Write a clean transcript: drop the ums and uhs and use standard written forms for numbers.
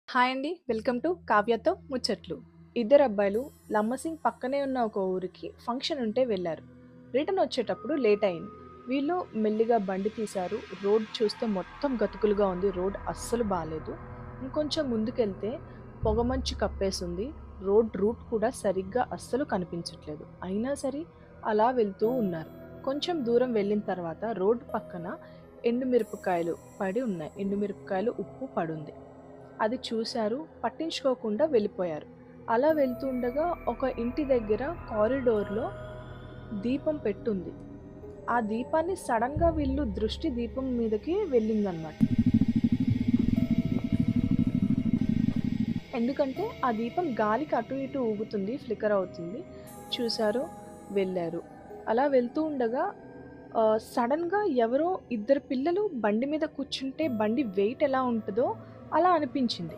Hi అండి. Welcome to 'కావ్యతో ముచ్చట్లు'. ఇద్దరు అబ్బాయిలు లంబసింగ్ పక్కనే ఉన్న ఒక ఊరికి ఫంక్షన్ ఉంటే వెళ్లారు. రిటర్న్ వచ్చేటప్పుడు లేట్ అయింది. వీళ్ళు మెల్లిగా బండి తీశారు. రోడ్ చూస్తే మొత్తం గతుకులుగా ఉంది. రోడ్ అస్సలు బాలేదు. ఇంకొంచెం ముందుకెళ్తే పొగమంచు కప్పేసుంది. రోడ్ రూట్ కూడా సరిగ్గా అస్సలు కనిపించట్లేదు. అయినా సరే అలా వెళ్తూ ఉన్నారు. కొంచెం దూరం వెళ్ళిన తర్వాత రోడ్ పక్కన ఎండుమిరపకాయలు పడి ఉన్నాయి. ఎండుమిరపకాయలు ఉప్పు పడుంది. అది చూశారు. పట్టించుకోకుండా వెళ్ళిపోయారు. అలా వెళ్తుండగా ఒక ఇంటి దగ్గర కారిడార్‌లో దీపం పెట్టుంది. ఆ దీపాన్ని సడెన్‌గా వీళ్ళు దృష్టి దీపం మీదకి వెళ్ళిందనమాట. ఎందుకంటే ఆ దీపం గాలికి అటు ఇటు ఊగుతుంది. ఫ్లికర్ అవుతుంది. చూసారు. వెళ్లారు. అలా వెళ్తూ ఉండగా సడెన్‌గా ఎవరో ఇద్దరు పిల్లలు బండి మీద కూర్చుంటే బండి వెయిట్ ఎలా ఉంటదో అలా అనిపించింది.